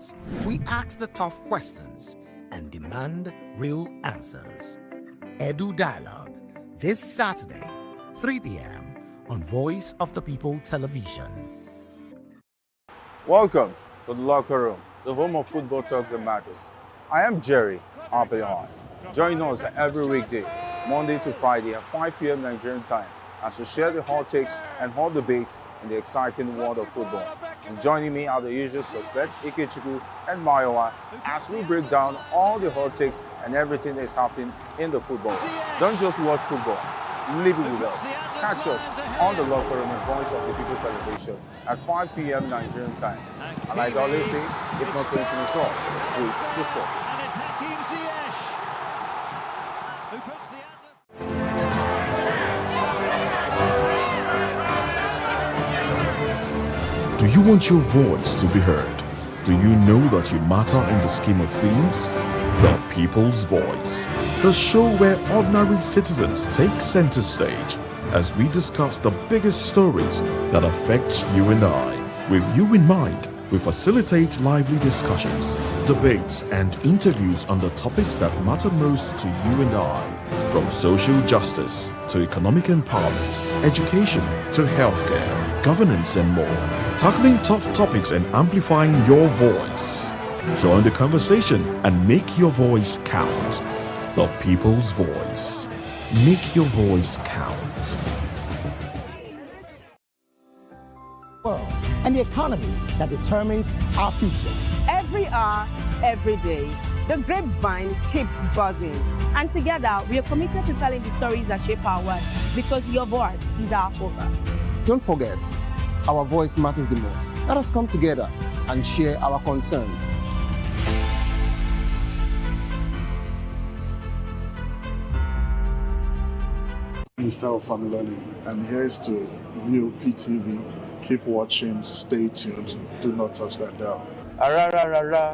opinions. We ask the tough questions and demand real answers. Edu Dialogue, this Saturday, 3 p.m. on Voice of the People Television. Welcome to the Locker Room, the home of football talk that matters. I am Jerry Arpeon. Join us every weekday, Monday to Friday at 5 p.m. Nigerian time, as we share the hot takes and hot debates in the exciting world of football. And joining me are the usual suspects, Ikechukwu and Mayowa, as we break down all the hot takes and everything that's happening in the football. Don't just watch football, live it with us. Catch us on the Locker Room and Voice of the People Television at 5 p.m. Nigerian time. And like I always say, if not 20 minutes off, please the sport. And it's Hakim Ziyech who puts the Do you want your voice to be heard? Do you know that you matter in the scheme of things? The People's Voice, the show where ordinary citizens take center stage as we discuss the biggest stories that affect you and I. With you in mind, we facilitate lively discussions, debates, and interviews on the topics that matter most to you and I, from social justice to economic empowerment, education to healthcare, governance, and more, tackling tough topics and amplifying your voice. Join the conversation and make your voice count. The People's Voice. Make your voice count. World and the economy that determines our future. Every hour, every day, the grapevine keeps buzzing. And together, we are committed to telling the stories that shape our world, because your voice is our focus. Don't forget, our voice matters the most. Let us come together and share our concerns. Mr. Familoni, and here's to VOP TV. Keep watching, stay tuned, do not touch that dial.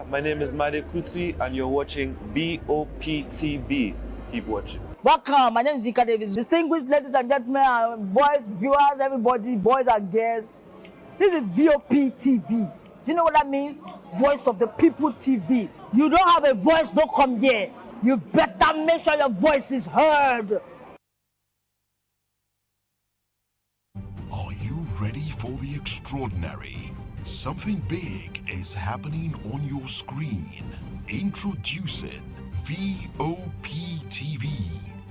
My name is Made Kuti and you're watching BOP TV. Keep watching. Welcome, my name is Zika Davis. Distinguished ladies and gentlemen, boys, viewers, everybody, boys and girls. This is VOP TV. Do you know what that means? Voice of the People TV. You don't have a voice, don't come here. You better make sure your voice is heard. Are you ready for the extraordinary? Something big is happening on your screen. Introducing VOP TV.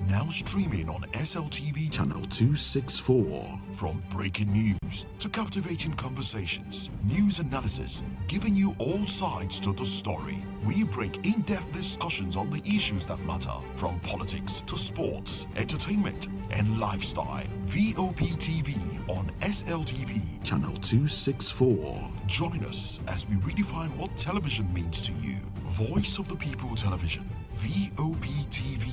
Now streaming on SLTV channel 264. From breaking news to captivating conversations, news analysis, giving you all sides to the story. We break in-depth discussions on the issues that matter, from politics to sports, entertainment, and lifestyle. VOP TV on SLTV channel 264. Join us as we redefine what television means to you. Voice of the People Television, VOP TV.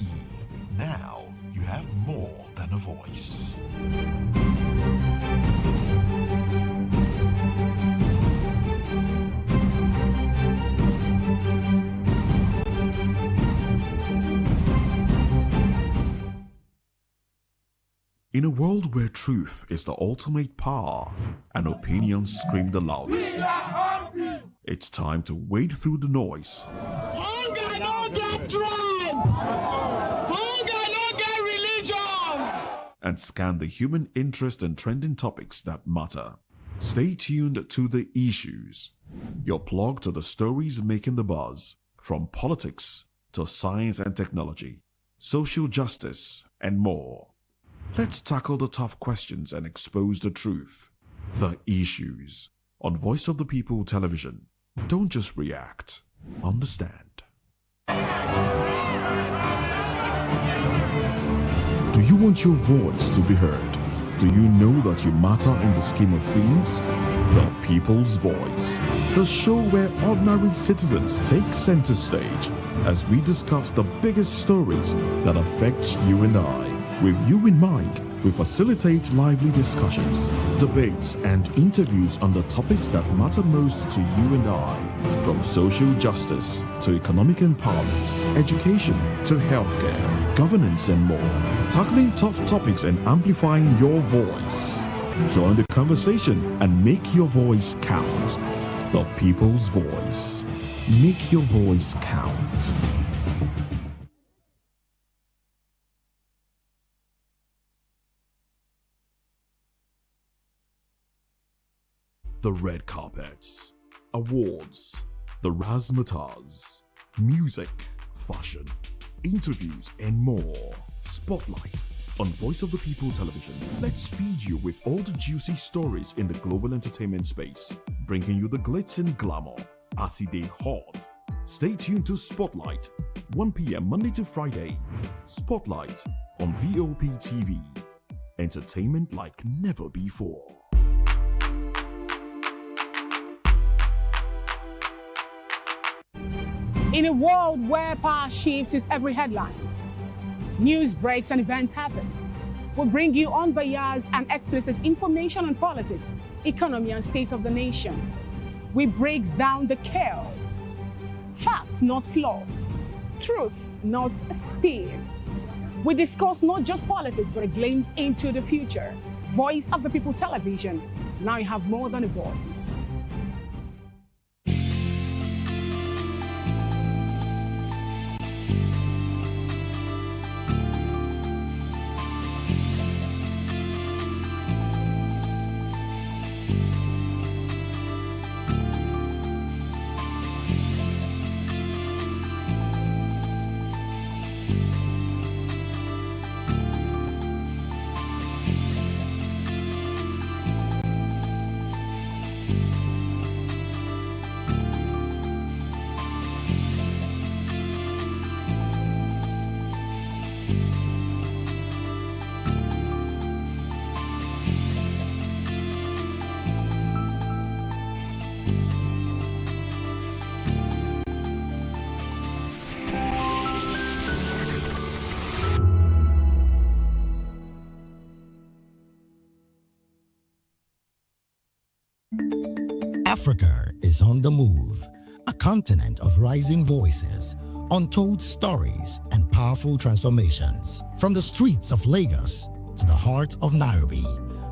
Now you have more than a voice. In a world where truth is the ultimate power and opinions scream the loudest, it's time to wade through the noise. Hunger no get drum! Hunger no get religion! And scan the human interest and trending topics that matter. Stay tuned to The Issues, your plug to the stories making the buzz, from politics to science and technology, social justice, and more. Let's tackle the tough questions and expose the truth. The Issues on Voice of the People Television. Don't just react, understand. Do you want your voice to be heard? Do you know that you matter in the scheme of things? The People's Voice, the show where ordinary citizens take center stage as we discuss the biggest stories that affect you and I. With you in mind, we facilitate lively discussions, debates, and interviews on the topics that matter most to you and I, from social justice to economic empowerment, education to healthcare, governance, and more, tackling tough topics and amplifying your voice. Join the conversation and make your voice count. The people's voice. Make your voice count. The red carpets, awards, the razzmatazz, music, fashion, interviews, and more. Spotlight on Voice of the People Television. Let's feed you with all the juicy stories in the global entertainment space, bringing you the glitz and glamour as it is hot. Stay tuned to Spotlight, 1 p.m. Monday to Friday. Spotlight on VOP TV. Entertainment like never before. In a world where power shifts with every headlines, news breaks and events happens, we bring you unbiased and explicit information on politics, economy, and state of the nation. We break down the chaos. Facts, not fluff. Truth, not spin. We discuss not just politics, but a glimpse into the future. Voice of the People Television. Now you have more than a voice. Africa is on the move, a continent of rising voices, untold stories, and powerful transformations. From the streets of Lagos to the heart of Nairobi,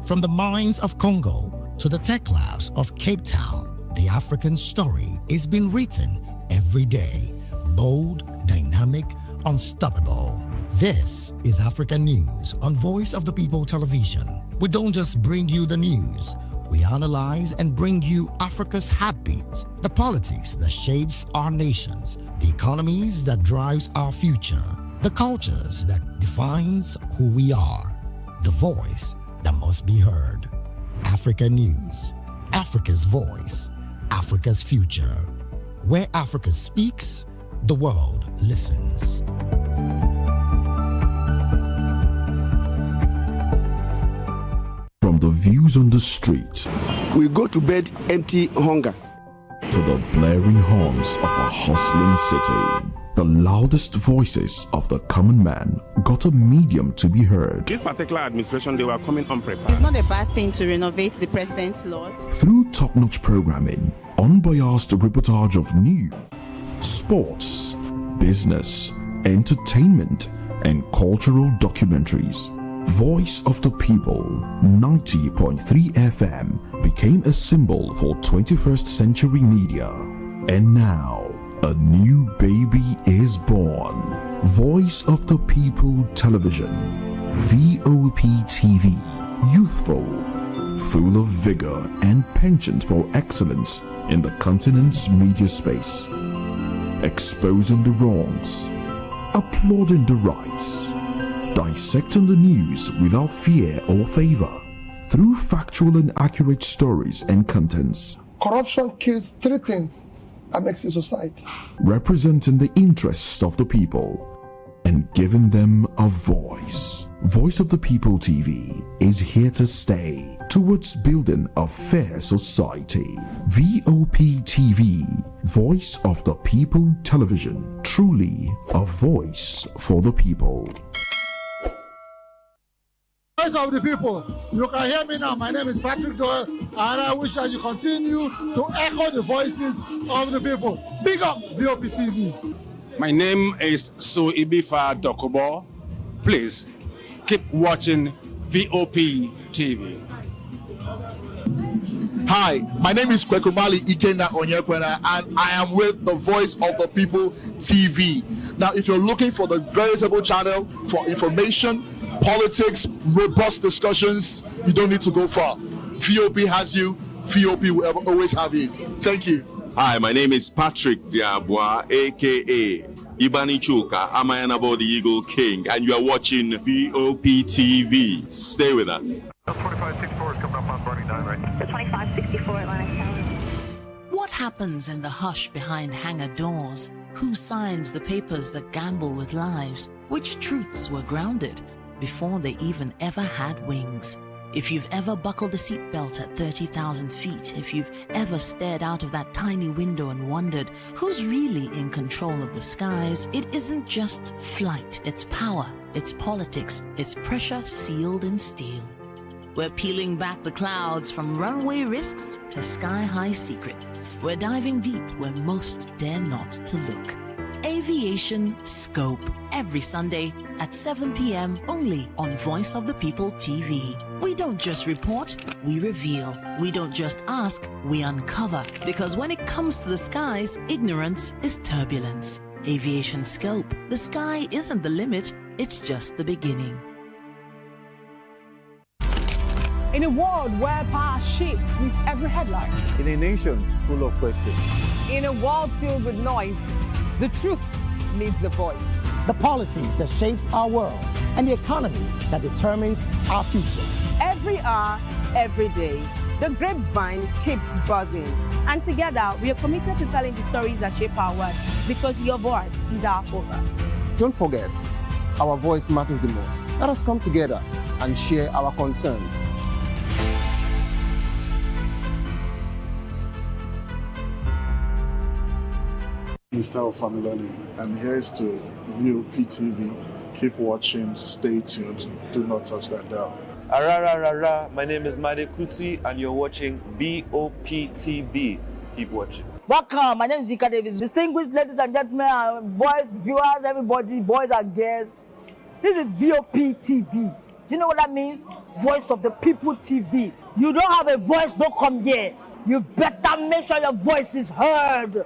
from the mines of Congo to the tech labs of Cape Town, the African story is being written every day. Bold, dynamic, unstoppable. This is Africa News on Voice of the People Television. We don't just bring you the news. We analyze and bring you Africa's heartbeat, the politics that shapes our nations, the economies that drives our future, the cultures that defines who we are, the voice that must be heard. Africa News, Africa's voice, Africa's future. Where Africa speaks, the world listens. From the views on the street, We go to bed empty hunger. to the blaring horns of a hustling city, the loudest voices of the common man got a medium to be heard. This particular administration, they were coming unprepared. It's not a bad thing to renovate the president's lodge. Through top-notch programming, unbiased reportage of news, sports, business, entertainment, and cultural documentaries, Voice of the People 90.3 FM became a symbol for 21st century media. And now, a new baby is born. Voice of the People Television, VOP TV, youthful, full of vigor and penchant for excellence in the continent's media space, exposing the wrongs, applauding the rights, dissecting the news without fear or favor, through factual and accurate stories and contents. Corruption kills three things that makes a society. Representing the interests of the people and giving them a voice. Voice of the People TV is here to stay towards building a fair society. VOP TV, Voice of the People Television, truly a voice for the people. Voice of the People, you can hear me now. My name is Patrick Doyle, and I wish that you continue to echo the voices of the people. Big up VOP TV. My name is Suibifa Dokubo. Please keep watching VOP TV. Hi, my name is Kwekumali Ikena Onyekwena, and I am with the Voice of the People TV. Now, if you're looking for the veritable channel for information, politics, robust discussions, you don't need to go far. VOP has you. VOP will always have you. Thank you. Hi, my name is Patrick Diabwa, aka Ibani Chuka. I'm Ayanabo the Eagle King, and you are watching BOP TV. Stay with us. 2564 is coming up on running 9 right. The 2564 Atlantic Tower. What happens in the hush behind hangar doors? Who signs the papers that gamble with lives? Which truths were grounded before they even ever had wings? If you've ever buckled a seatbelt at 30,000 feet, if you've ever stared out of that tiny window and wondered who's really in control of the skies, it isn't just flight, it's power, it's politics, it's pressure sealed in steel. We're peeling back the clouds from runway risks to sky-high secrets. We're diving deep where most dare not to look. Aviation Scope, every Sunday at 7 p.m. only on Voice of the People TV. We don't just report, we reveal. We don't just ask, we uncover. Because when it comes to the skies, ignorance is turbulence. Aviation Scope, the sky isn't the limit, it's just the beginning. In a world where power shifts with every headline. In a nation full of questions. In a world filled with noise, the truth needs a voice. The policies that shapes our world and the economy that determines our future. Every hour, every day, the grapevine keeps buzzing. And together, we are committed to telling the stories that shape our world, because your voice is our focus. Don't forget, our voice matters the most. Let us come together and share our concerns. Mr. Ofamiloni, and here's to VOP TV. Keep watching, stay tuned, do not touch that dial. Arara, my name is Made Kuti, and you're watching BOP TV. Keep watching. Welcome, my name is Zika Davis. Distinguished ladies and gentlemen, boys, viewers, everybody, boys and girls. This is VOP TV. Do you know what that means? Voice of the People TV. You don't have a voice, don't come here. You better make sure your voice is heard.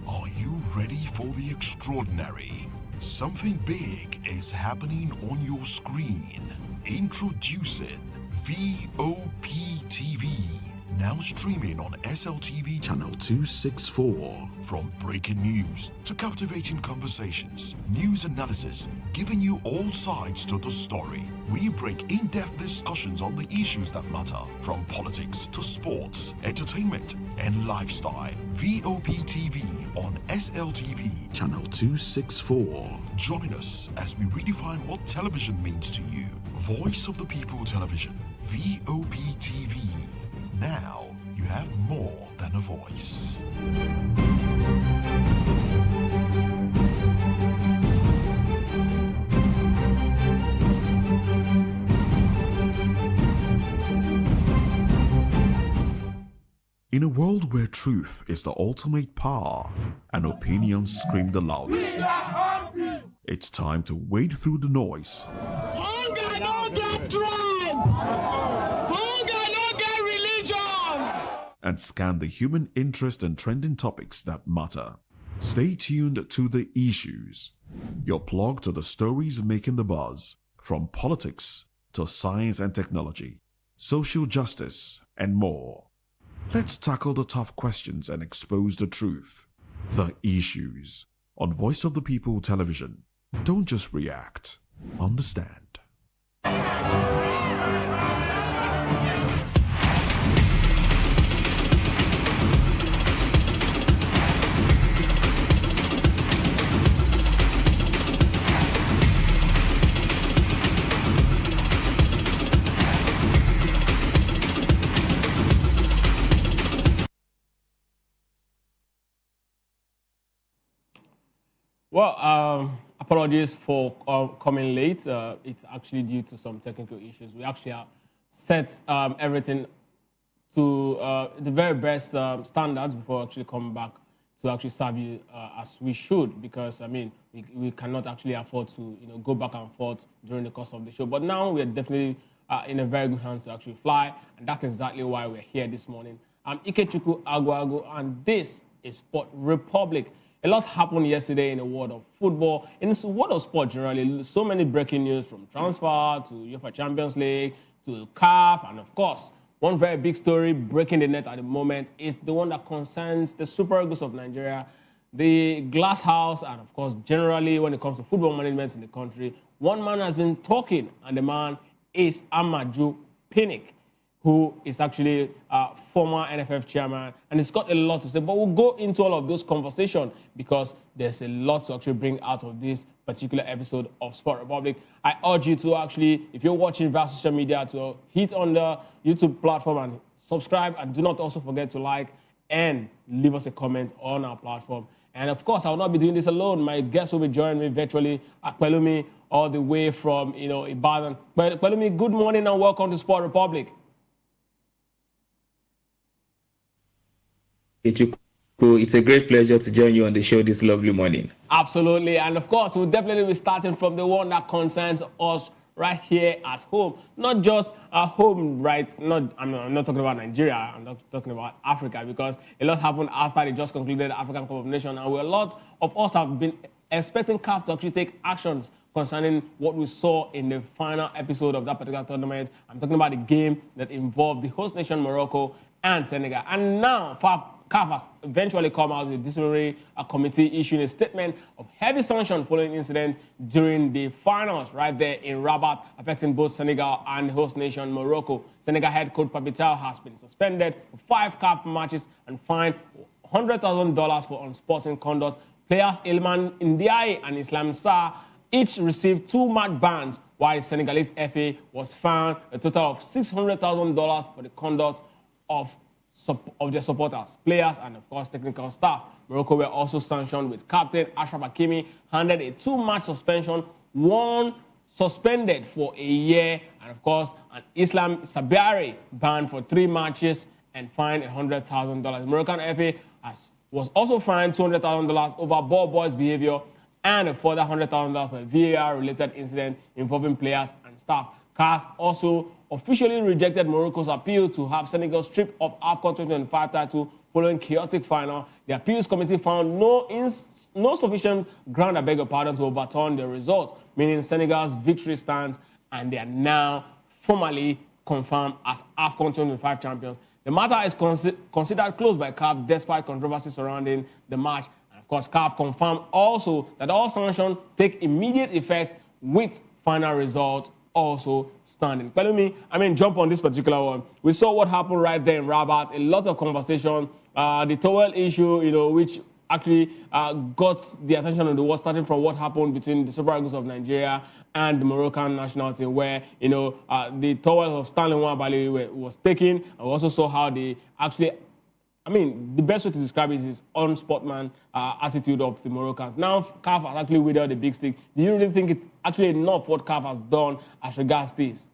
Are you ready for the extraordinary? Something big is happening on your screen. Introducing VOP TV. Now streaming on SLTV channel 264. From breaking news to captivating conversations, news analysis, giving you all sides to the story. We break in-depth discussions on the issues that matter, from politics to sports, entertainment, and lifestyle. VOP TV on SLTV channel 264. Join us as we redefine what television means to you. Voice of the People Television, VOP TV. Now you have more than a voice. In a world where truth is the ultimate power and opinions scream the loudest, it's time to wade through the noise. Hunger no get tribe. Hunger no get religion. And scan the human interest and trending topics that matter. Stay tuned to The Issues, your plug to the stories making the buzz, from politics to science and technology, social justice, and more. Let's tackle the tough questions and expose the truth. The Issues on Voice of the People Television. Don't just react, understand. Well, apologies for coming late. It's actually due to some technical issues. We actually have set everything to the very best standards before actually coming back to actually serve you as we should, because I mean we cannot actually afford to go back and forth during the course of the show. But now we are definitely in a very good hands to actually fly, and that's exactly why we're here this morning. I'm Ikechukwu Aguago, and this is Sport Republic. A lot happened yesterday in the world of football, in the world of sport generally. So many breaking news from transfer to UEFA Champions League to CAF, and of course, one very big story breaking the net at the moment is the one that concerns the Super Eagles of Nigeria, the Glass House, and of course, generally when it comes to football management in the country. One man has been talking, and the man is Amaju Pinnick, who is actually a former NFF chairman, and he's got a lot to say. But we'll go into all of those conversations because there's a lot to actually bring out of this particular episode of Sport Republic. I urge you to actually, if you're watching via social media, to hit on the YouTube platform and subscribe, and do not also forget to like and leave us a comment on our platform. And of course, I will not be doing this alone. My guest will be joining me virtually, Pelumi, all the way from Ibadan. Pelumi, good morning and welcome to Sport Republic. It's a great pleasure to join you on the show this lovely morning. Absolutely. And of course, we'll definitely be starting from the one that concerns us right here at home. Not just at home, right? I'm not talking about Nigeria. I'm not talking about Africa, because a lot happened after they just concluded the African Cup of Nations. And a lot of us have been expecting CAF to actually take actions concerning what we saw in the final episode of that particular tournament. I'm talking about the game that involved the host nation Morocco and Senegal. And now, CAF has eventually come out with a disciplinary committee issuing a statement of heavy sanction following incident during the finals right there in Rabat, affecting both Senegal and host nation Morocco. Senegal head coach Papital has been suspended for 5 CAF matches and fined $100,000 for unsporting conduct. Players Ilman Ndiaye and Islam Sarr each received 2 match bans, while the Senegalese FA was fined a total of $600,000 for the conduct of their supporters, players, and of course technical staff. Morocco were also sanctioned, with captain Ashraf Hakimi handed a 2-match suspension, 1 suspended for a year, and of course an Islam Sabari banned for 3 matches and fined $100,000. Moroccan FA was also fined $200,000 over ball boys' behavior and a further $100,000 for a VAR-related incident involving players and staff. CAF also officially rejected Morocco's appeal to have Senegal stripped of AFCON 2025 title following chaotic final. The appeals committee found no sufficient ground, to overturn the result, meaning Senegal's victory stands, and they are now formally confirmed as AFCON 2025 champions. The matter is considered closed by CAF despite controversy surrounding the match. And of course, CAF confirmed also that all sanctions take immediate effect, with final result also standing. Pelumi, jump on this particular one. We saw what happened right there in Rabat. A lot of conversation. The towel issue, which actually got the attention of the world, starting from what happened between the Super Eagles of Nigeria and the Moroccan national team, where the towel of Stanley Nwabali was taken. And we also saw how they actually, the best way to describe it is unsportsman attitude of the Moroccans. Now, CAF has actually wielded the big stick. Do you really think it's actually enough what CAF has done as regards this?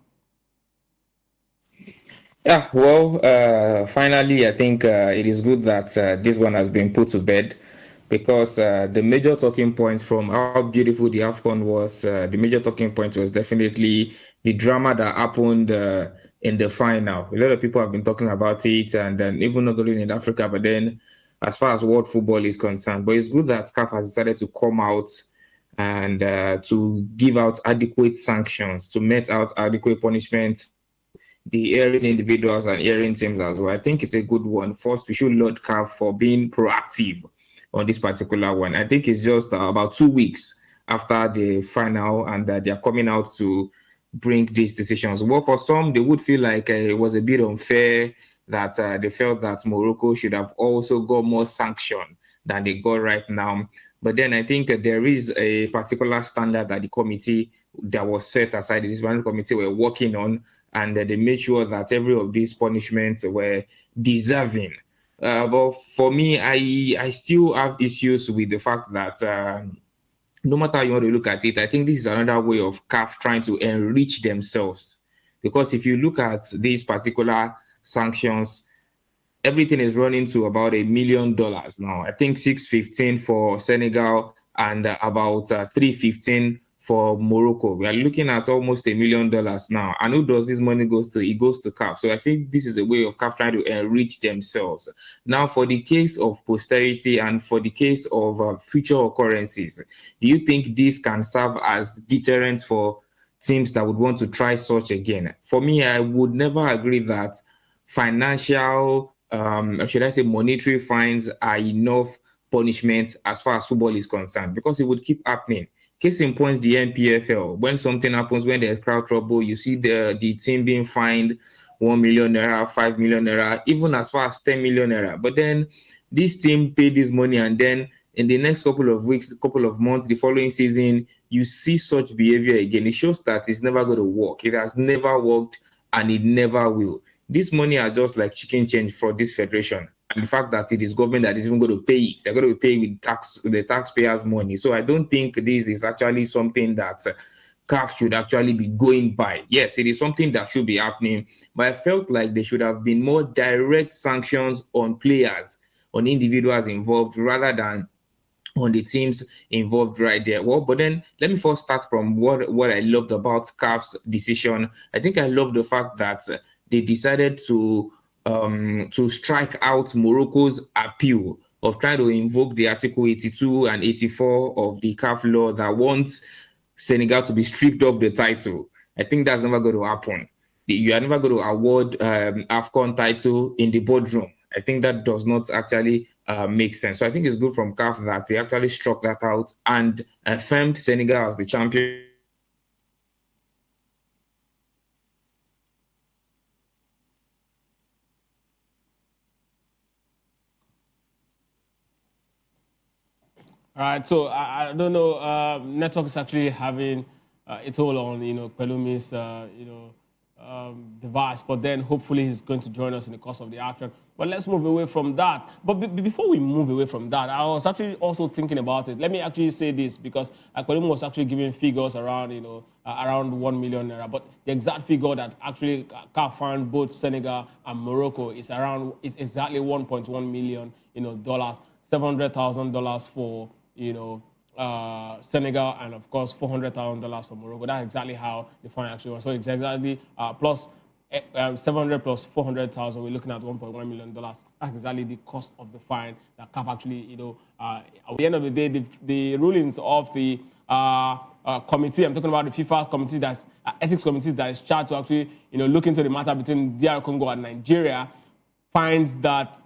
Yeah, well, finally, I think it is good that this one has been put to bed, because the major talking point from how beautiful the AFCON was, the major talking point was definitely the drama that happened in the final. A lot of people have been talking about it, and then even not only in Africa, but then as far as world football is concerned. But it's good that CAF has decided to come out and to give out adequate sanctions, to met out adequate punishments, the erring individuals and erring teams as well. I think it's a good one. First, we should laud CAF for being proactive on this particular one. I think it's just about 2 weeks after the final, and that they are coming out to bring these decisions. Well, for some, they would feel like it was a bit unfair, that they felt that Morocco should have also got more sanction than they got right now. But then I think that there is a particular standard that the committee that was set aside, the disciplinary committee were working on, and they made sure that every of these punishments were deserving. But for me, I still have issues with the fact that no matter how you want to look at it, I think this is another way of CAF trying to enrich themselves. Because if you look at these particular sanctions, everything is running to about $1 million now. I think $615 for Senegal and about $315 for Morocco. We are looking at almost $1 million now. And who does this money goes to? It goes to CAF. So I think this is a way of CAF trying to enrich themselves. Now, for the case of posterity and for the case of future occurrences, do you think this can serve as deterrence for teams that would want to try such again? For me, I would never agree that financial, should I say monetary fines are enough punishment as far as football is concerned, because it would keep happening. Case in point, the NPFL. When something happens, when there's crowd trouble, you see the team being fined 1 million naira, 5 million naira, even as far as 10 million naira. But then this team paid this money, and then in the next couple of weeks, couple of months, the following season, you see such behavior again. It shows that it's never going to work. It has never worked, and it never will. This money are just like chicken change for this federation. And the fact that it is government that is even going to pay it, they're going to pay with the taxpayers' money. So I don't think this is actually something that CAF should actually be going by. Yes, it is something that should be happening, but I felt like there should have been more direct sanctions on players, on individuals involved, rather than on the teams involved right there. Well, but then let me first start from what I loved about CAF's decision. I think I love the fact that they decided to strike out Morocco's appeal of trying to invoke the Article 82 and 84 of the CAF law that wants Senegal to be stripped of the title. I think that's never going to happen. You are never going to award AFCON title in the boardroom. I think that does not actually make sense. So I think it's good from CAF that they actually struck that out and affirmed Senegal as the champion. All right, so I don't know. Network is actually having a toll on Pelumi's device, but then hopefully he's going to join us in the course of the action. But let's move away from that. But before we move away from that, I was actually also thinking about it. Let me actually say this, because Pelumi was actually giving figures around around 1 million naira, but the exact figure that actually CAF found both Senegal and Morocco is exactly 1.1 million dollars, $700,000 for Senegal, and of course $400,000 for Morocco. That's exactly how the fine actually was. So it's exactly plus 700 plus 400,000. We're looking at $1.1 million. That's exactly the cost of the fine that CAF actually, at the end of the day, the rulings of the committee. I'm talking about the FIFA committee, that's ethics committee that is charged to actually, look into the matter between DR Congo and Nigeria, finds that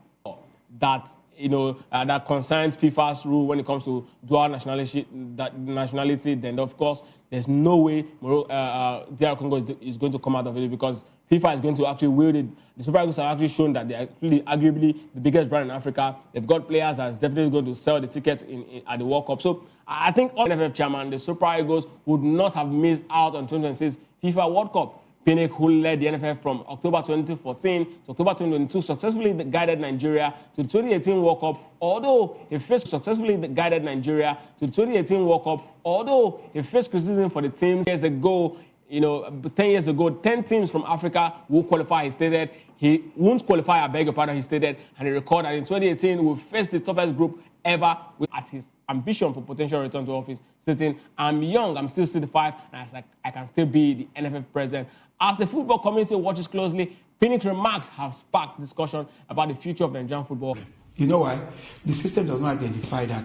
that concerns FIFA's rule when it comes to dual nationality. Then of course there's no way DR Congo is going to come out of it, because FIFA is going to actually wield it. The Super Eagles have actually shown that they're actually arguably the biggest brand in Africa. They've got players that's definitely going to sell the tickets at the World Cup. So I think all NFF chairman, the Super Eagles, would not have missed out on 2026 FIFA World Cup. Pinnick, who led the NFF from October 2014 to October 2022, successfully guided Nigeria to the 2018 World Cup, although he faced successfully guided Nigeria to the 2018 World Cup, although he faced criticism for the teams years ago. 10 years ago, 10 teams from Africa will qualify, he stated. He won't qualify, I beg your pardon, he stated, and he recorded that in 2018 we faced the toughest group ever at his ambition for potential return to office, stating, "I'm young, I'm still 65, and I can still be the NFF president." As the football community watches closely, Pinnick's remarks have sparked discussion about the future of Nigerian football. You know why? The system does not identify that.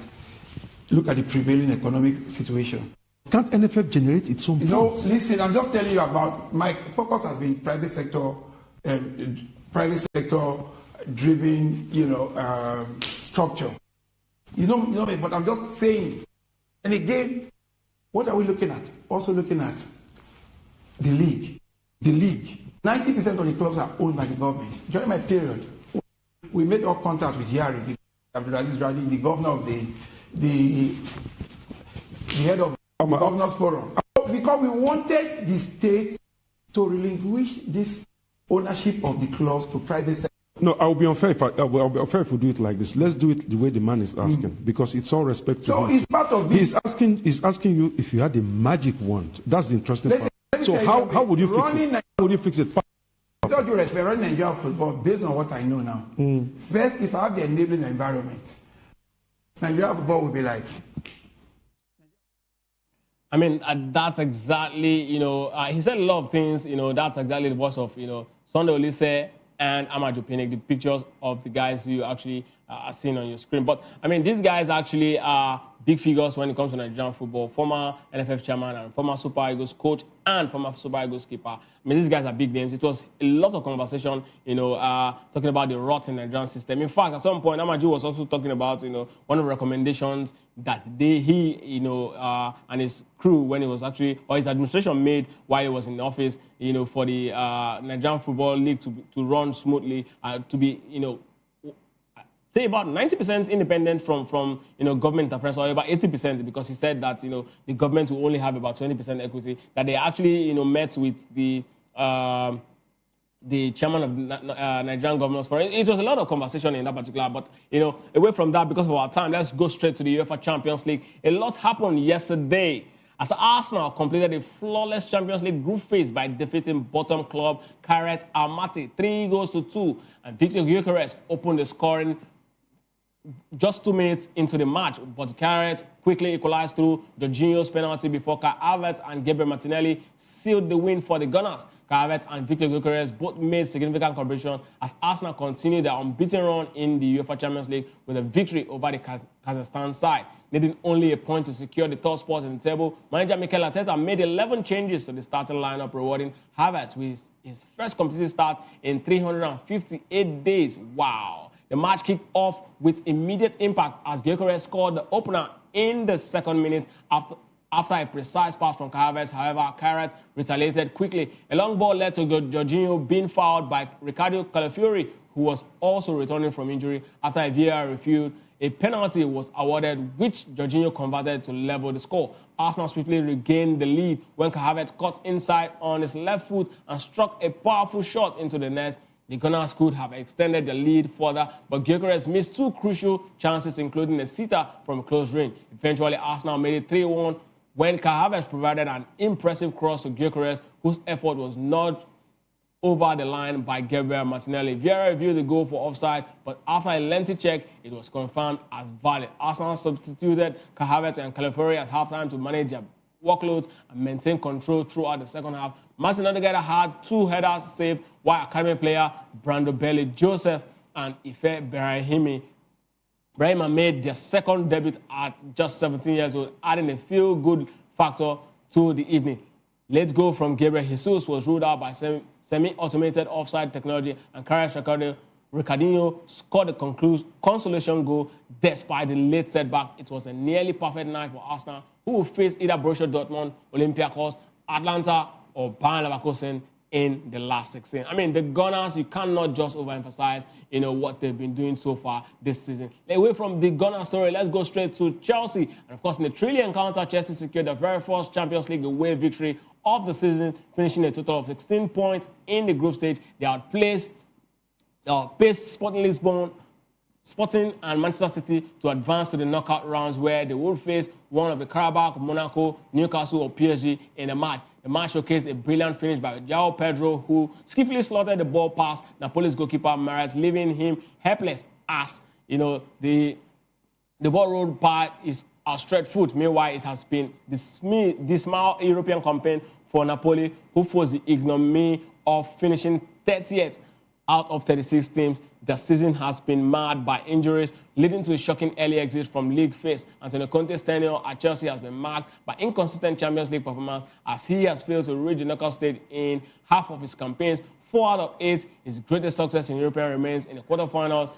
Look at the prevailing economic situation. Can't NFF generate its own funds? No, listen, I'm just telling you about my focus has been private sector driven, structure. But I'm just saying. And again, what are we looking at? Also looking at the league. The league. 90% of the clubs are owned by the government. During my period, we made all contact with Yari, the governor of the head of the Governors Forum, because we wanted the state to relinquish this ownership of the clubs to private sector. No, I'll be unfair if we do it like this. Let's do it the way the man is asking, because it's all respect to him. So it's part of this. He's asking you if you had a magic wand. That's the interesting part. So how would you fix it? How would you fix it? With all due respect, running Nigerian football, based on what I know now, first, if I have the enabling environment, Nigerian football will be like. I mean, that's exactly, he said a lot of things, that's exactly the voice of, Sunday Olise and Amaju Pinnick, the pictures of the guys you actually are seeing on your screen. But, I mean, these guys actually are big figures when it comes to Nigerian football. Former NFF chairman and former Super Eagles coach and former Super Eagles keeper. I mean, these guys are big names. It was a lot of conversation, talking about the rot in the Nigerian system. In fact, at some point, Amaju was also talking about, one of the recommendations that he and his crew, when he was actually, or his administration made while he was in office, for the Nigerian Football League to run smoothly, to be, say about 90% independent from government interference, or about 80%, because he said that the government will only have about 20% equity. That they actually met with the chairman of Nigerian Governors Forum. It was a lot of conversation in that particular, but away from that, because of our time, let's go straight to the UEFA Champions League. A lot happened yesterday as Arsenal completed a flawless Champions League group phase by defeating bottom club Kairat Almaty 3-2, and Victor Gyökeres opened the scoring just 2 minutes into the match, but Kairat quickly equalized through Jorginho's penalty before Kai Havertz and Gabriel Martinelli sealed the win for the Gunners. Kai Havertz and Victor Gyökeres both made significant contributions as Arsenal continued their unbeaten run in the UEFA Champions League with a victory over the Kazakhstan side. Needing only a point to secure the top spot in the table, manager Mikel Arteta made 11 changes to the starting lineup, rewarding Havertz with his first competitive start in 358 days. Wow. The match kicked off with immediate impact as Gyökeres scored the opener in the second minute after a precise pass from Kai Havertz. However, Kairat retaliated quickly. A long ball led to Jorginho being fouled by Ricardo Calafiori, who was also returning from injury. After a VAR review, a penalty was awarded, which Jorginho converted to level the score. Arsenal swiftly regained the lead when Kai Havertz cut inside on his left foot and struck a powerful shot into the net. The Gunners could have extended the lead further, but Gyökeres missed 2 crucial chances, including a sitter from close range. Eventually, Arsenal made it 3-1 when Kai Havertz provided an impressive cross to Gyökeres, whose effort was nudged over the line by Gabriel Martinelli. VAR reviewed the goal for offside, but after a lengthy check, it was confirmed as valid. Arsenal substituted Kai Havertz and Calafiori at halftime to manage their workloads and maintain control throughout the second half. Manchester United had 2 headers saved, while academy player Brando Belly Joseph and Ife Brahima made their second debut at just 17 years old, adding a feel-good factor to the evening. Late goal from Gabriel Jesus was ruled out by semi-automated offside technology, and Carlos Ricardinho scored a consolation goal despite the late setback. It was a nearly perfect night for Arsenal, who will face either Borussia Dortmund, Olympiacos, Atlanta, or Bayern Leverkusen in the last 16. I mean, the Gunners, you cannot just overemphasize, what they've been doing so far this season. Away from the Gunner story, let's go straight to Chelsea. And of course, in the thrilling encounter, Chelsea secured the very first Champions League away victory of the season, finishing a total of 16 points in the group stage. They outpaced Sporting Lisbon, Sporting and Manchester City to advance to the knockout rounds, where they will face one of the Carabao, Monaco, Newcastle, or PSG in a match. The match showcased a brilliant finish by João Pedro, who skillfully slotted the ball past Napoli's goalkeeper Mahrez, leaving him helpless as the ball rolled by his outstretched foot. Meanwhile, it has been the small European campaign for Napoli, who faced the ignominy of finishing 30th out of 36 teams. The season has been marred by injuries, leading to a shocking early exit from league phase. Antonio Conte's tenure at Chelsea has been marked by inconsistent Champions League performance, as he has failed to reach the knockout stage in half of his campaigns. 4 out of 8, his greatest success in Europe remains in the quarterfinals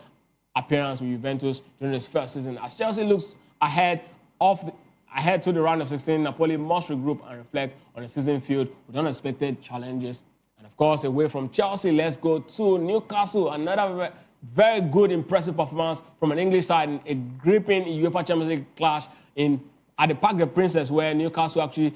appearance with Juventus during his first season. As Chelsea looks ahead to the round of 16, Napoli must regroup and reflect on the season filled with unexpected challenges. And of course, away from Chelsea, let's go to Newcastle. Another very good, impressive performance from an English side in a gripping UEFA Champions League clash at the Parc des Princes, where Newcastle actually,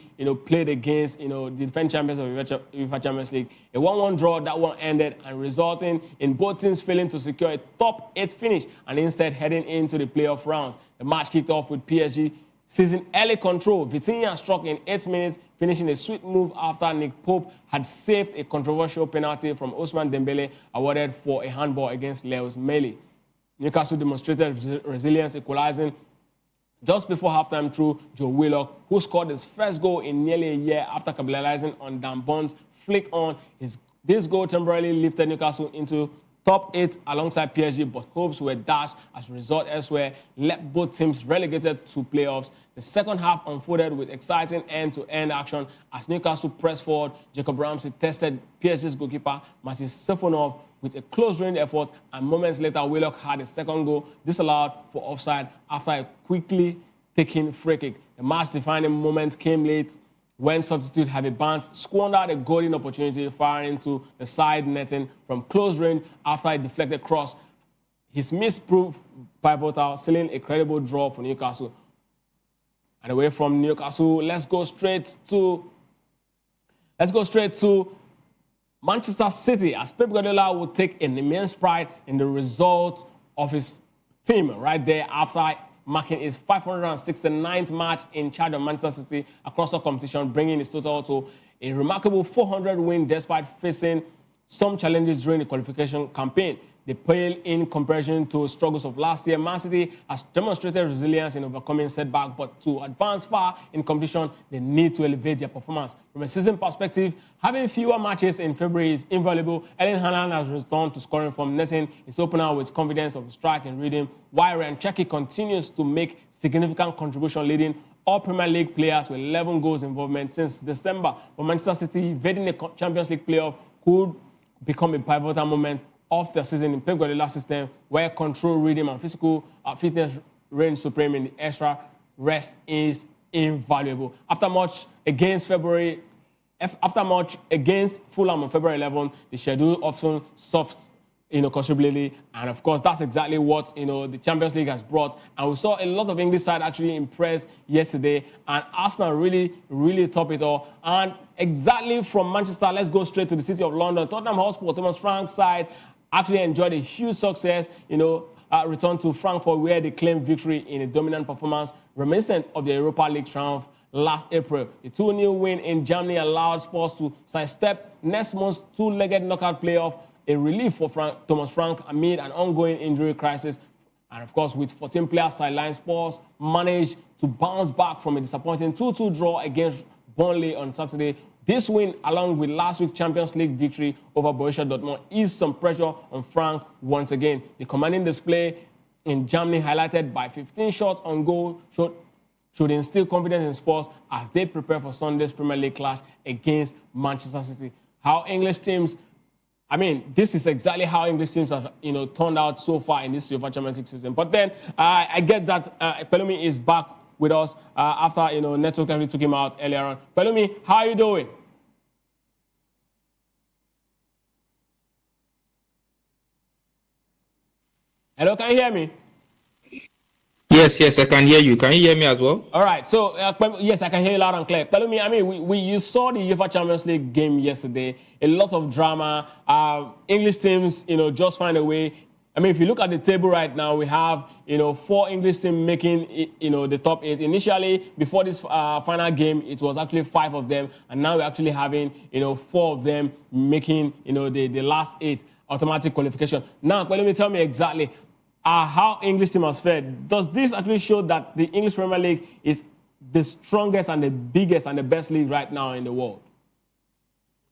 played against, the defending champions of the UEFA Champions League. A 1-1 draw, that one ended, and resulting in both teams failing to secure a top 8 finish and instead heading into the playoff rounds. The match kicked off with PSG seizing early control. Vitinha struck in 8 minutes, finishing a sweet move after Nick Pope had saved a controversial penalty from Ousmane Dembele, awarded for a handball against Lewis Meli. Newcastle demonstrated resilience, equalizing just before halftime through Joe Willock, who scored his first goal in nearly a year after capitalizing on Dan Bond's flick on. This goal temporarily lifted Newcastle into top 8 alongside PSG, but hopes were dashed as a result elsewhere left both teams relegated to playoffs. The second half unfolded with exciting end-to-end action as Newcastle pressed forward. Jacob Ramsey tested PSG's goalkeeper Martin Stefanov with a close-range effort, and moments later, Willock had a second goal disallowed for offside after a quickly taken free kick. The match-defining moment came late when substitute Harvey Barnes squandered a golden opportunity firing into the side netting from close range after a deflected cross. His miss proved pivotal, sealing a credible draw for Newcastle. And away from Newcastle, let's go straight to Manchester City, as Pep Guardiola will take an immense pride in the result of his team right there after marking his 569th match in charge of Manchester City across all competition, bringing his total to a remarkable 400 win despite facing some challenges during the qualification campaign. They pale in comparison to struggles of last year. Man City has demonstrated resilience in overcoming setback, but to advance far in competition, they need to elevate their performance. From a season perspective, having fewer matches in February is invaluable. Erling Haaland has returned to scoring from netting his opener with confidence of strike and rhythm, while Ryan Cherki continues to make significant contribution, leading all Premier League players with 11 goals involvement since December. For Manchester City, evading the Champions League playoff could become a pivotal moment of the season in Pep Guardiola's system, where control, rhythm, and physical fitness reign supreme in the extra rest is invaluable. After much against Fulham on February 11, the schedule often soft, considerably, and of course that's exactly what the Champions League has brought. And we saw a lot of English side actually impressed yesterday, and Arsenal really top it all. And exactly from Manchester, let's go straight to the city of London. Tottenham Hotspur, Thomas Frank's side, actually enjoyed a huge success, return to Frankfurt, where they claimed victory in a dominant performance reminiscent of the Europa League triumph last April. The 2-0 win in Germany allowed Spurs to sidestep next month's two-legged knockout playoff, a relief for Thomas Frank amid an ongoing injury crisis. And of course, with 14 players sidelined, Spurs managed to bounce back from a disappointing 2-2 draw against Burnley on Saturday. This win, along with last week's Champions League victory over Borussia Dortmund, eased some pressure on Frank once again. The commanding display in Germany, highlighted by 15 shots on goal, should instill confidence in Spurs as they prepare for Sunday's Premier League clash against Manchester City. This is exactly how English teams have, turned out so far in this UEFA Champions League season. But then I get that Pelumi is back with us after network actually took him out earlier on. Pelumi, how are you doing? Hello, can you hear me? Yes, I can hear you. Can you hear me as well? All right. So, yes, I can hear you loud and clear. Pelumi, you saw the UEFA Champions League game yesterday. A lot of drama. English teams, just find a way. If you look at the table right now, we have, 4 English teams making, the top 8. Initially, before this final game, it was actually 5 of them. And now we're actually having, 4 of them making, the last 8 automatic qualification. Now, let me tell me exactly how English team has fared. Does this actually show that the English Premier League is the strongest and the biggest and the best league right now in the world?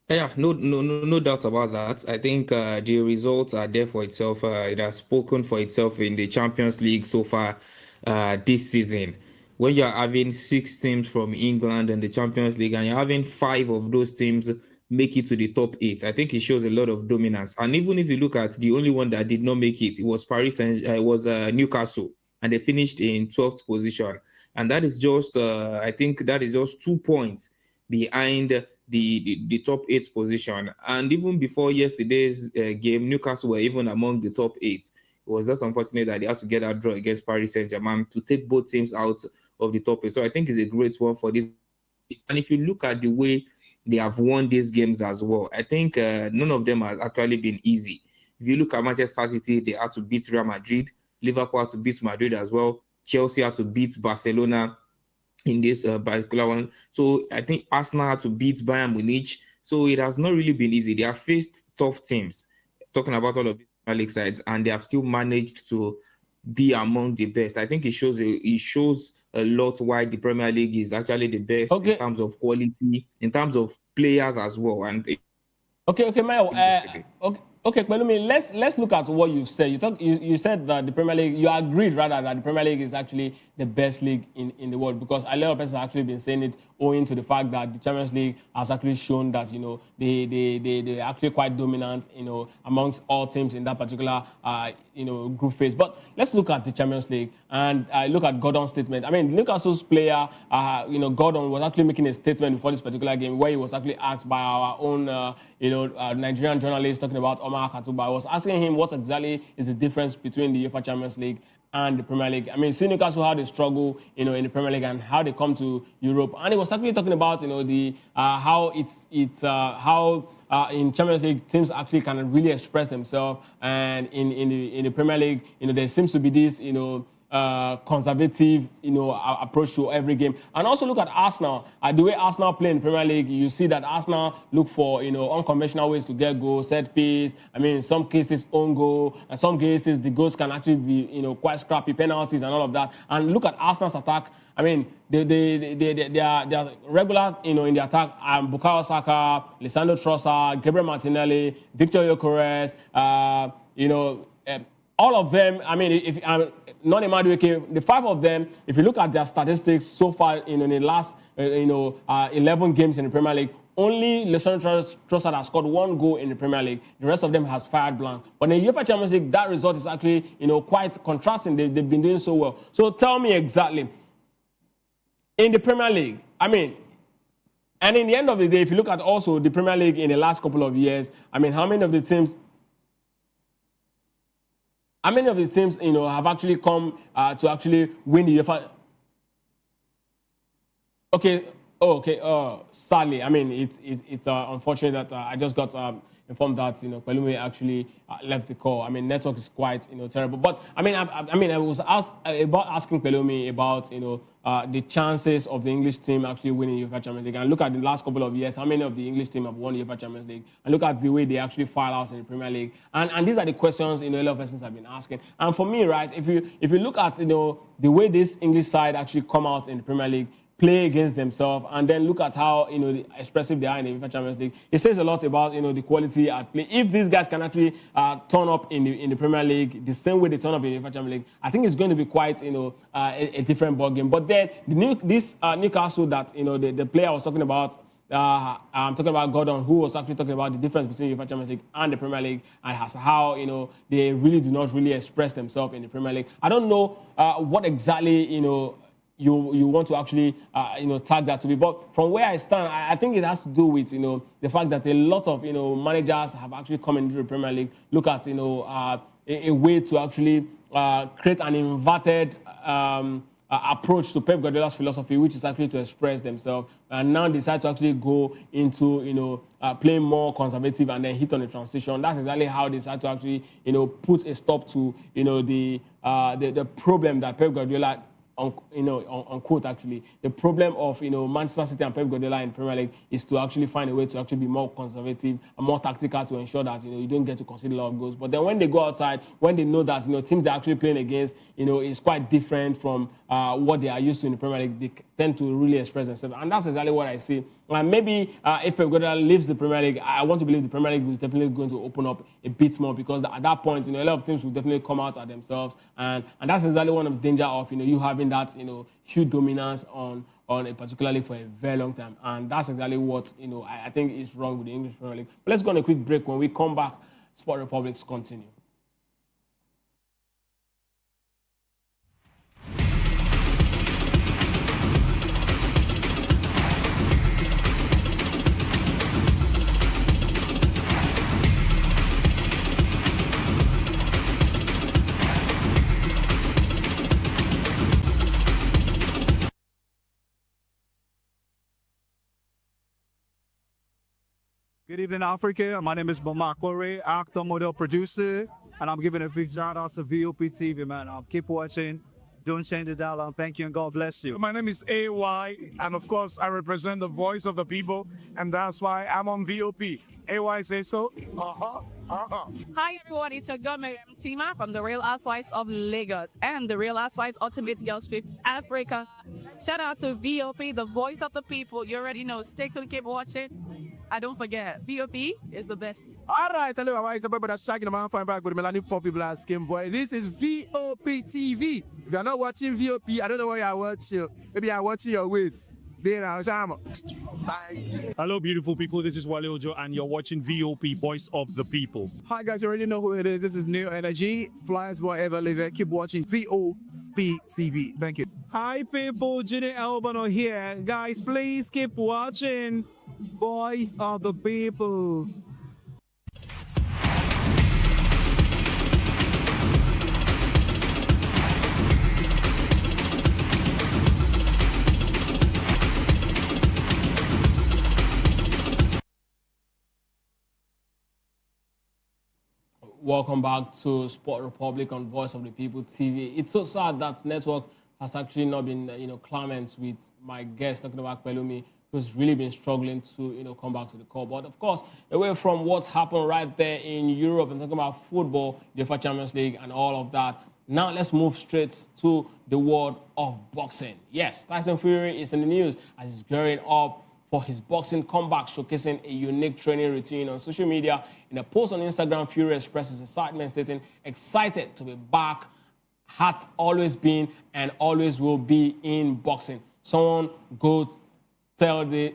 Yeah, no doubt about that. I think the results are there for itself. It has spoken for itself in the Champions League so far this season. When you're having 6 teams from England in the Champions League and you're having 5 of those teams make it to the top 8, I think it shows a lot of dominance. And even if you look at the only one that did not make it, it was Newcastle, and they finished in 12th position. And that is just, I think that is just 2 points behind the top 8 position. And even before yesterday's game, Newcastle were even among the top 8. It was just unfortunate that they had to get a draw against Paris Saint-Germain to take both teams out of the top 8. So I think it's a great one for this. And if you look at the way they have won these games as well, I think none of them has actually been easy. If you look at Manchester City, they had to beat Real Madrid. Liverpool had to beat Madrid as well. Chelsea had to beat Barcelona in this particular one. So I think Arsenal had to beat Bayern Munich. So it has not really been easy. They have faced tough teams, talking about all of these Premier League sides, and they have still managed to be among the best. I think it shows a lot why the Premier League is actually the best in terms of quality, in terms of players as well. And Okay, Mayo. Okay, Pelumi, let's look at what you said. You said that the Premier League, you agreed rather that the Premier League is actually the best league in the world, because a lot of people have actually been saying it owing to the fact that the Champions League has actually shown that they're actually quite dominant amongst all teams in that particular group phase. But let's look at the Champions League and look at Gordon's statement. I mean, Newcastle's player, Gordon was actually making a statement before this particular game where he was actually asked by our own Nigerian journalist talking about Omar Katuba. I was asking him what exactly is the difference between the UEFA Champions League and the Premier League. I mean, see Newcastle how they struggle, in the Premier League and how they come to Europe. And he was actually talking about, how in Champions League teams actually can really express themselves, and in the Premier League, there seems to be this, conservative, approach to every game. And also look at Arsenal. The way Arsenal play in the Premier League, you see that Arsenal look for, unconventional ways to get goals, set piece. I mean, in some cases, own goal. In some cases, the goals can actually be, quite scrappy, penalties and all of that. And look at Arsenal's attack. I mean, they are regular, in the attack. Bukayo Saka, Lisandro Trossard, Gabriel Martinelli, Victor Gyökeres, all of them. I mean, if not Madueke, the five of them, if you look at their statistics so far in the last 11 games in the Premier League, only Lisandro Trossard has scored 1 goal in the Premier League. The rest of them has fired blank. But in the UEFA Champions League, that result is actually quite contrasting. They've been doing so well. So tell me exactly, in the Premier League, I mean, and in the end of the day, if you look at also the Premier League in the last couple of years, I mean, how many of the teams have actually come to actually win the UEFA? Sadly, I mean, it's unfortunate that I just got informed that Pelumi actually left the call. I mean, network is quite terrible. But I was asked about asking Pelumi about the chances of the English team actually winning the UEFA Champions League. And look at the last couple of years, how many of the English team have won the UEFA Champions League? And look at the way they actually file out in the Premier League. And these are the questions a lot of persons have been asking. And for me, right, if you look at the way this English side actually come out in the Premier League, play against themselves, and then look at how expressive they are in the UEFA Champions League. It says a lot about the quality at play. If these guys can actually turn up in the Premier League the same way they turn up in the UEFA Champions League, I think it's going to be quite a different ball game. But then this Newcastle that the player I was talking about. I'm talking about Gordon, who was actually talking about the difference between the UEFA Champions League and the Premier League, and how they really do not really express themselves in the Premier League. I don't know what exactly you want to actually tag that to be, but from where I stand, I think it has to do with the fact that a lot of managers have actually come into the Premier League, look at a way to actually create an inverted approach to Pep Guardiola's philosophy, which is actually to express themselves, and now decide to actually go into playing more conservative and then hit on the transition. That's exactly how they decide to actually put a stop to the problem that Pep Guardiola unquote, actually, the problem of Manchester City and Pep Guardiola in Premier League is to actually find a way to actually be more conservative and more tactical to ensure that you don't get to concede a lot of goals. But then when they go outside, when they know that teams they're actually playing against is quite different from what they are used to in the Premier League, they tend to really express themselves, and that's exactly what I see. Maybe if Pep Guardiola leaves the Premier League, I want to believe the Premier League is definitely going to open up a bit more, because at that point, a lot of teams will definitely come out at themselves, and that's exactly one of the danger of you having that huge dominance on a particular league for a very long time, and that's exactly what I think is wrong with the English Premier League. But let's go on a quick break. When we come back, Sport Republics continue. Good evening, Africa. My name is Bamakore, actor, model, producer, and I'm giving a big shout out to VOP TV, man. Keep watching. Don't change the dial. Thank you and God bless you. My name is AY, and of course, I represent the voice of the people, and that's why I'm on VOP. AY say so. Hi everyone, it's your girl Miriam Tima from the Real Housewives of Lagos and the Real Housewives Ultimate Girls Trip Africa. Shout out to VOP, the voice of the people. You already know. Stay tuned, keep watching. And don't forget, VOP is the best. All right, hello, it's about that shaking the man fine back with Melanie Poppy Black Skin Boy. This is VOP TV. If you're not watching VOP, I don't know why you're watching. Maybe you're watching your weights. Hello, beautiful people. This is Wale Ojo, and you're watching VOP, Voice of the People. Hi, guys. You already know who it is. This is New Energy. Flyers, whatever, live it. Keep watching VOP TV. Thank you. Hi, people. Ginny Albano here. Guys, please keep watching Voice of the People. Welcome back to Sport Republic on Voice of the People TV. It's so sad that network has actually not been, clement with my guest talking about Pelumi, who's really been struggling to, come back to the call. But of course, away from what's happened right there in Europe and talking about football, UEFA Champions League and all of that, now let's move straight to the world of boxing. Yes, Tyson Fury is in the news as he's gearing up for his boxing comeback, showcasing a unique training routine on social media. In a post on Instagram, Fury expresses excitement, stating, "Excited to be back. Has always been and always will be in boxing. Someone go tell the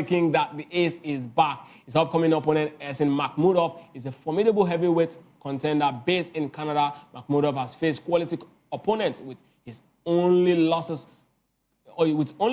king that the ace is back." His upcoming opponent, Esin Makhmudov, is a formidable heavyweight contender based in Canada. Makhmudov has faced quality opponents with only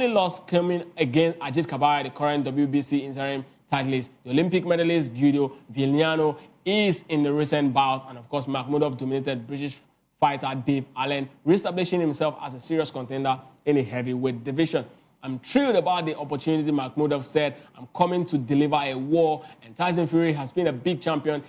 loss coming against Ajit Kabaya, the current WBC interim titleist. The Olympic medalist Guido Vigliano is in the recent bout, and of course, Makhmudov dominated British fighter Dave Allen, reestablishing himself as a serious contender in the heavyweight division. "I'm thrilled about the opportunity," Makhmudov said. "I'm coming to deliver a war, and Tyson Fury has been a big champion.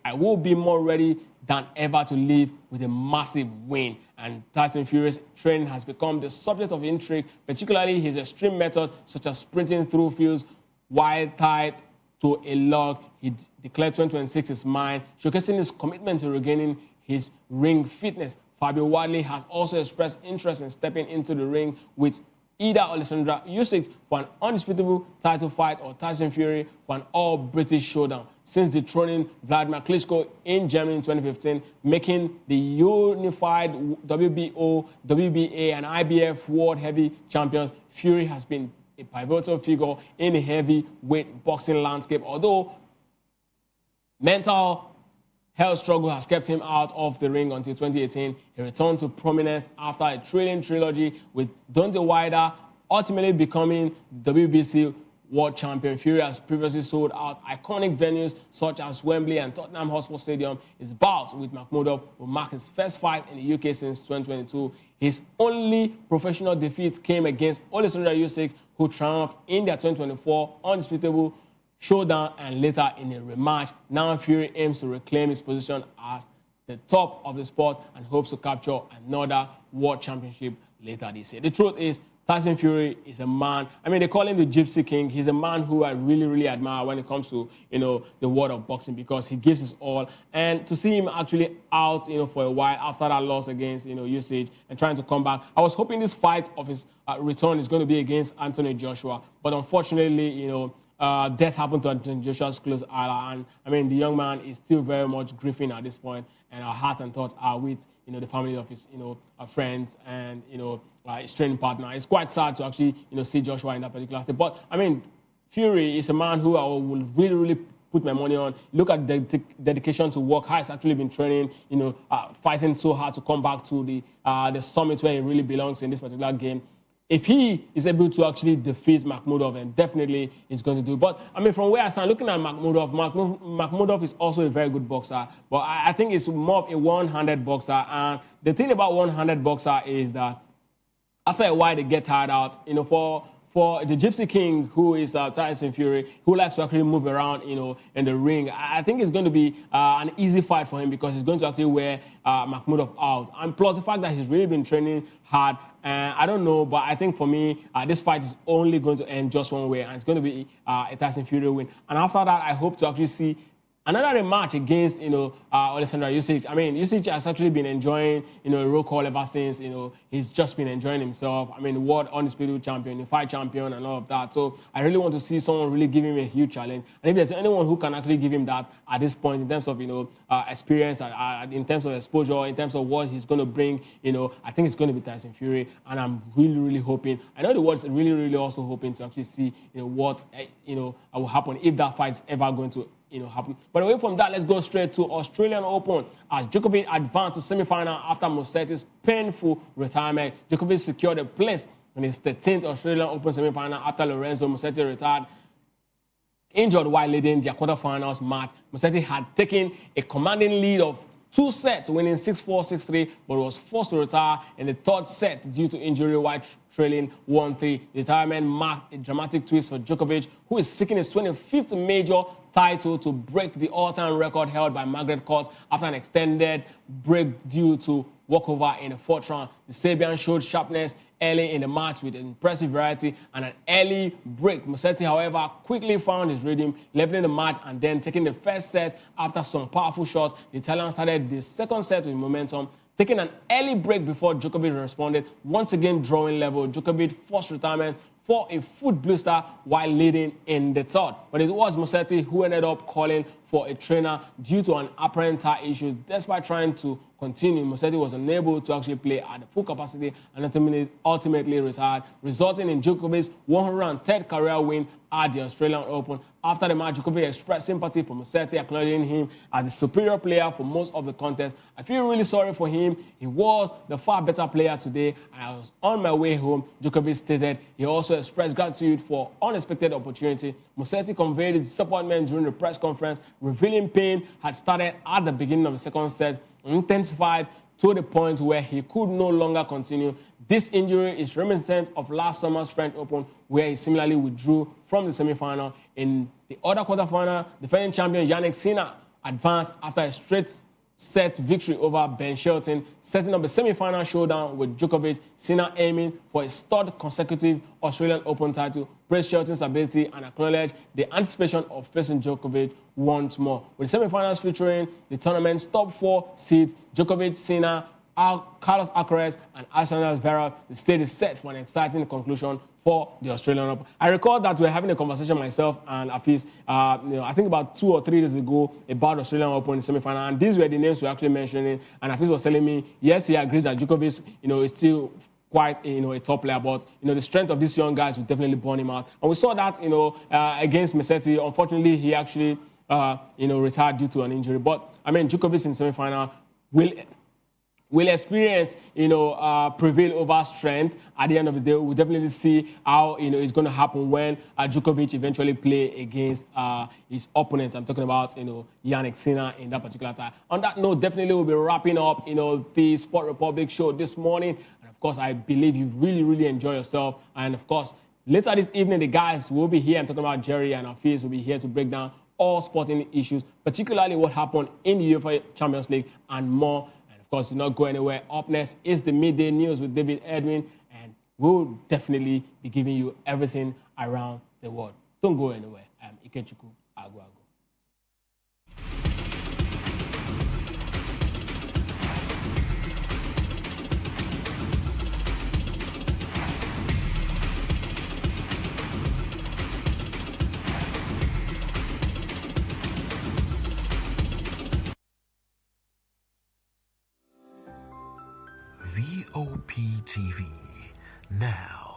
I will be more ready than ever to leave with a massive win." And Tyson Fury's training has become the subject of intrigue, particularly his extreme methods, such as sprinting through fields while tied to a log. He declared 2026 is mine, showcasing his commitment to regaining his ring fitness. Fabio Wadley has also expressed interest in stepping into the ring with either Alexandra Usyk for an undisputable title fight or Tyson Fury for an all-British showdown. Since dethroning Vladimir Klitschko in Germany in 2015, making the unified WBO, WBA, and IBF World Heavy Champions, Fury has been a pivotal figure in the heavyweight boxing landscape. Although mental health struggle has kept him out of the ring until 2018. He returned to prominence after a thrilling trilogy with Deontay Wilder, ultimately becoming WBC world champion. Fury has previously sold out iconic venues such as Wembley and Tottenham Hotspur Stadium. His bout with Makhmudov will mark his first fight in the UK since 2022. His only professional defeat came against Alexandra Usyk, who triumphed in their 2024 undisputable showdown and later in a rematch. Now Fury aims to reclaim his position as the top of the sport and hopes to capture another world championship later this year. The truth is, Tyson Fury is a man, they call him the Gypsy King. He's a man who I really, really admire when it comes to, the world of boxing, because he gives his all. And to see him actually out, for a while after that loss against, Usyk and trying to come back, I was hoping this fight of his return is going to be against Anthony Joshua. But unfortunately, death happened to Anthony Joshua's close ally. And, the young man is still very much grieving at this point. And our hearts and thoughts are with, the family of his, friends and, his training partner. It's quite sad to actually, see Joshua in that particular state. But, Fury is a man who I will really, really put my money on. Look at the dedication to work, how he's actually been training, fighting so hard to come back to the summit where he really belongs in this particular game. If he is able to actually defeat Makhmudov, then definitely he's going to do it. But, from where I stand, looking at Makhmudov is also a very good boxer. But I think it's more of a one-handed boxer. And the thing about one-handed boxer is that after a while, they get tired out. for the Gypsy King, who is Tyson Fury, who likes to actually move around, in the ring, I think it's going to be an easy fight for him because he's going to actually wear Makhmudov out. And plus the fact that he's really been training hard. I don't know, but I think for me, this fight is only going to end just one way, and it's going to be a Tyson Fury win. And after that, I hope to actually see another rematch against, Alexander Usyk. I mean, Usyk has actually been enjoying, a roll call ever since, he's just been enjoying himself. I mean, world undisputed champion, the fight champion and all of that. So I really want to see someone really give him a huge challenge. And if there's anyone who can actually give him that at this point in terms of, experience, in terms of exposure, in terms of what he's going to bring, I think it's going to be Tyson Fury. And I'm really, really hoping, I know the world's really, really also hoping to actually see, what, will happen if that fight's ever going to happen. But away from that, let's go straight to Australian Open as Djokovic advanced to semi-final after Musetti's painful retirement. Djokovic secured a place in his 13th Australian Open semi-final after Lorenzo Musetti retired injured while leading their quarterfinals match. Musetti had taken a commanding lead of 2 sets, winning 6-4, 6-3, but was forced to retire in the third set due to injury while trailing 1-3. The retirement marked a dramatic twist for Djokovic, who is seeking his 25th major title to break the all-time record held by Margaret Court after an extended break due to walkover in the fourth round. The Serbian showed sharpness early in the match with impressive variety and an early break. Musetti, however, quickly found his rhythm, leveling the match and then taking the first set after some powerful shots. The Italian started the second set with momentum, taking an early break before Djokovic responded, once again drawing level. Djokovic forced retirement for a foot blister while leading in the third. But it was Musetti who ended up calling for a trainer due to an apparent tire issue. Despite trying to continue, Musetti was unable to actually play at the full capacity and ultimately retired, resulting in Djokovic's 103rd career win at the Australian Open. After the match, Djokovic expressed sympathy for Musetti, acknowledging him as the superior player for most of the contest. I feel really sorry for him. He was the far better player today, and I was on my way home, Djokovic stated. He also expressed gratitude for unexpected opportunity. Musetti conveyed his disappointment during the press conference, revealing pain had started at the beginning of the second set, intensified to the point where he could no longer continue. This injury is reminiscent of last summer's French Open, where he similarly withdrew from the semi-final. In the other quarterfinal, defending champion Yannick Sinner advanced after a straight-set victory over Ben Shelton, setting up a semi-final showdown with Djokovic. Sinner aiming for his third consecutive Australian Open title, praised Shelton's ability and acknowledged the anticipation of facing Djokovic once more. With the semi-finals featuring the tournament's top 4 seeds, Djokovic, Sinner, Carlos Alcaraz and Alexander Zverev, the stage is set for an exciting conclusion for the Australian Open. I recall that we were having a conversation myself and Afis, I think about 2 or 3 days ago about the Australian Open semi-final, and these were the names we were actually mentioning. And Afis was telling me, yes, he agrees that Djokovic, is still quite, a top player, but the strength of these young guys will definitely burn him out. And we saw that, against Musetti. Unfortunately, he actually, retired due to an injury. But I mean, Djokovic in semi-final will experience, prevail over strength. At the end of the day, we'll definitely see how, it's going to happen when Djokovic eventually play against his opponents. I'm talking about, Yannick Sinner in that particular time. On that note, definitely we'll be wrapping up, the Sport Republic show this morning. And of course, I believe you've really, really enjoyed yourself. And of course, later this evening, the guys will be here. I'm talking about Jerry and Afis will be here to break down all sporting issues, particularly what happened in the UEFA Champions League and more. Of course, do not go anywhere. Up next is the Midday News with David Edwin, and we'll definitely be giving you everything around the world. Don't go anywhere. I'm Ikechukwu Aguago. VOP TV, now